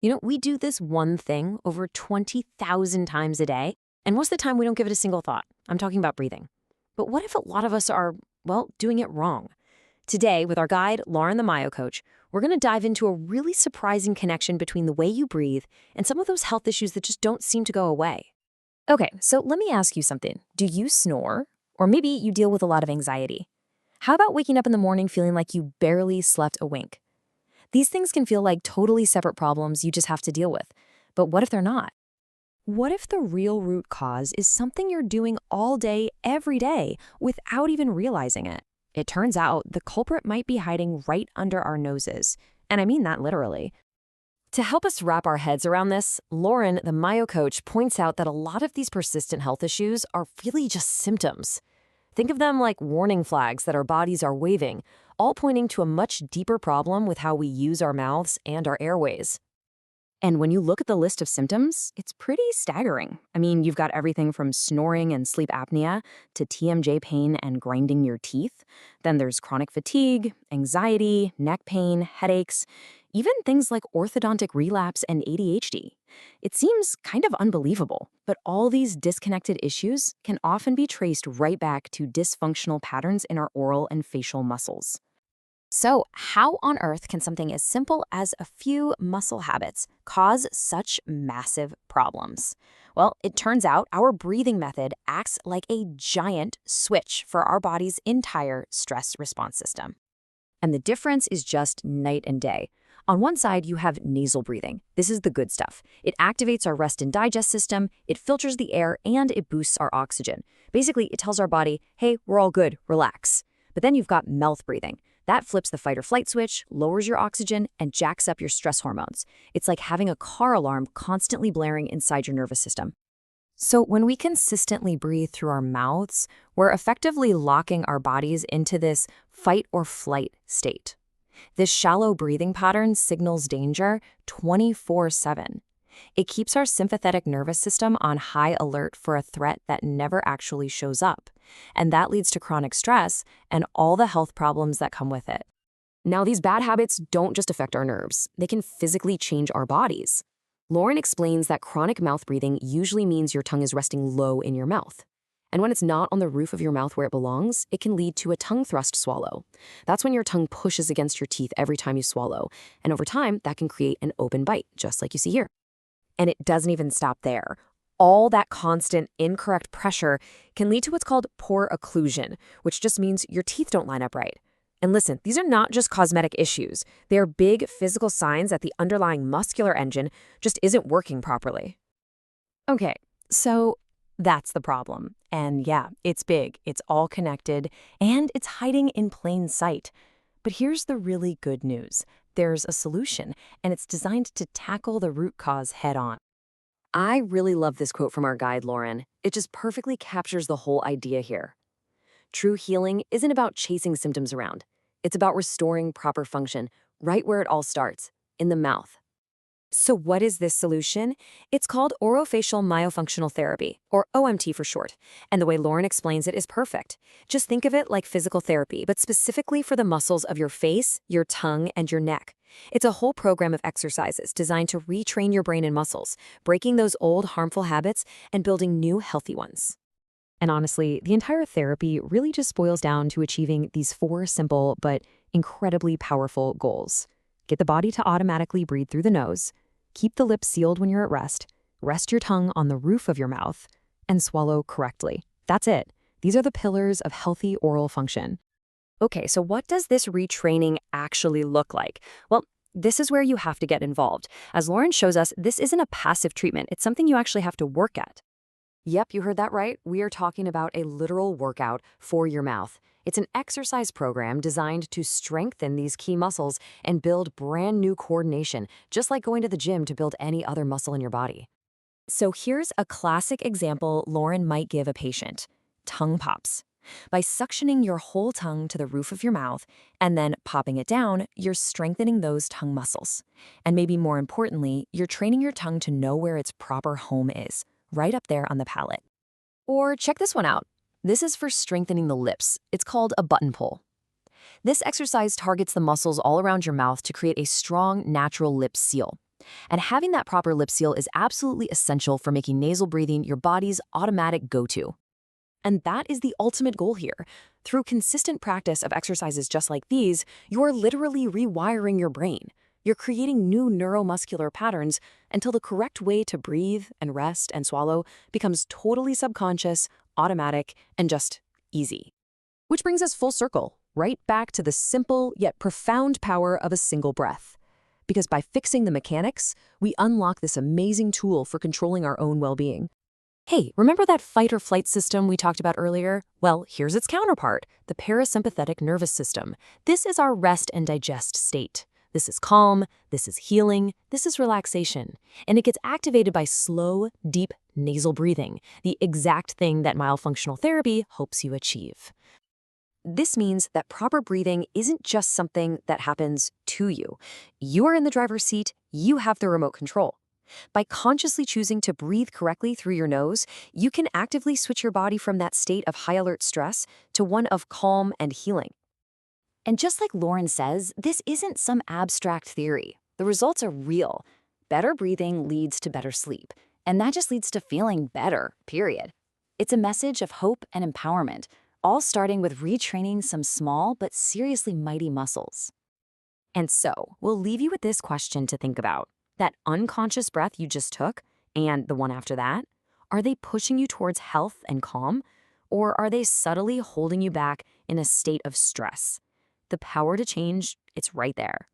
We do this one thing over 20,000 times a day, and most of the time we don't give it a single thought. I'm talking about breathing. But what if a lot of us are, well, doing it wrong? Today, with our guide, Lauren the Myo Coach, we're going to dive into a really surprising connection between the way you breathe and some of those health issues that just don't seem to go away. Okay, so let me ask you something. Do you snore? Or maybe you deal with a lot of anxiety. How about waking up in the morning feeling like you barely slept a wink? These things can feel like totally separate problems you just have to deal with. But what if they're not? What if the real root cause is something you're doing all day, every day, without even realizing it? It turns out the culprit might be hiding right under our noses. And I mean that literally. To help us wrap our heads around this, Lauren, the Myo Coach, points out that a lot of these persistent health issues are really just symptoms. Think of them like warning flags that our bodies are waving, all pointing to a much deeper problem with how we use our mouths and our airways. And when you look at the list of symptoms, it's pretty staggering. I mean, you've got everything from snoring and sleep apnea to TMJ pain and grinding your teeth. Then there's chronic fatigue, anxiety, neck pain, headaches, even things like orthodontic relapse and ADHD. It seems kind of unbelievable, but all these disconnected issues can often be traced right back to dysfunctional patterns in our oral and facial muscles. So, how on earth can something as simple as a few muscle habits cause such massive problems? Well, it turns out our breathing method acts like a giant switch for our body's entire stress response system. And the difference is just night and day. On one side, you have nasal breathing. This is the good stuff. It activates our rest and digest system, it filters the air, and it boosts our oxygen. Basically, it tells our body, hey, we're all good, relax. But then you've got mouth breathing. That flips the fight or flight switch, lowers your oxygen, and jacks up your stress hormones. It's like having a car alarm constantly blaring inside your nervous system. So when we consistently breathe through our mouths, we're effectively locking our bodies into this fight or flight state. This shallow breathing pattern signals danger 24/7. It keeps our sympathetic nervous system on high alert for a threat that never actually shows up. And that leads to chronic stress and all the health problems that come with it. Now, these bad habits don't just affect our nerves. They can physically change our bodies. Lauren explains that chronic mouth breathing usually means your tongue is resting low in your mouth. And when it's not on the roof of your mouth where it belongs, it can lead to a tongue thrust swallow. That's when your tongue pushes against your teeth every time you swallow. And over time, that can create an open bite, just like you see here. And it doesn't even stop there. All that constant, incorrect pressure can lead to what's called poor occlusion, which just means your teeth don't line up right. And listen, these are not just cosmetic issues. They are big physical signs that the underlying muscular engine just isn't working properly. Okay, so that's the problem. And yeah, it's big, it's all connected, and it's hiding in plain sight. But here's the really good news. There's a solution, and it's designed to tackle the root cause head on. I really love this quote from our guide, Lauren. It just perfectly captures the whole idea here. True healing isn't about chasing symptoms around. It's about restoring proper function right where it all starts, in the mouth. So what is this solution? It's called orofacial myofunctional therapy, or OMT for short. And the way Lauren explains it is perfect. Just think of it like physical therapy, but specifically for the muscles of your face, your tongue, and your neck. It's a whole program of exercises designed to retrain your brain and muscles, breaking those old harmful habits and building new healthy ones. And honestly, the entire therapy really just boils down to achieving these 4 simple but incredibly powerful goals. Get the body to automatically breathe through the nose, keep the lips sealed when you're at rest your tongue on the roof of your mouth, and swallow correctly. That's it. These are the pillars of healthy oral function. Okay, so what does this retraining actually look like? Well, this is where you have to get involved. As Lauren shows us, this isn't a passive treatment. It's something you actually have to work at. Yep, you heard that right. We are talking about a literal workout for your mouth. It's an exercise program designed to strengthen these key muscles and build brand new coordination, just like going to the gym to build any other muscle in your body. So here's a classic example Lauren might give a patient: tongue pops. By suctioning your whole tongue to the roof of your mouth and then popping it down, you're strengthening those tongue muscles. And maybe more importantly, you're training your tongue to know where its proper home is, right up there on the palate. Or check this one out. This is for strengthening the lips. It's called a button pull. This exercise targets the muscles all around your mouth to create a strong, natural lip seal. And having that proper lip seal is absolutely essential for making nasal breathing your body's automatic go-to. And that is the ultimate goal here. Through consistent practice of exercises just like these, you're literally rewiring your brain. You're creating new neuromuscular patterns until the correct way to breathe and rest and swallow becomes totally subconscious, automatic, and just easy. Which brings us full circle, right back to the simple yet profound power of a single breath. Because by fixing the mechanics, we unlock this amazing tool for controlling our own well-being. Hey, remember that fight or flight system we talked about earlier? Well, here's its counterpart, the parasympathetic nervous system. This is our rest and digest state. This is calm, this is healing, this is relaxation. And it gets activated by slow, deep nasal breathing, the exact thing that myofunctional therapy hopes you achieve. This means that proper breathing isn't just something that happens to you. You are in the driver's seat, you have the remote control. By consciously choosing to breathe correctly through your nose, you can actively switch your body from that state of high alert stress to one of calm and healing. And just like Lauren says, this isn't some abstract theory. The results are real. Better breathing leads to better sleep, and that just leads to feeling better, period. It's a message of hope and empowerment, all starting with retraining some small but seriously mighty muscles. And so, we'll leave you with this question to think about. That unconscious breath you just took, and the one after that, are they pushing you towards health and calm, or are they subtly holding you back in a state of stress? The power to change, it's right there.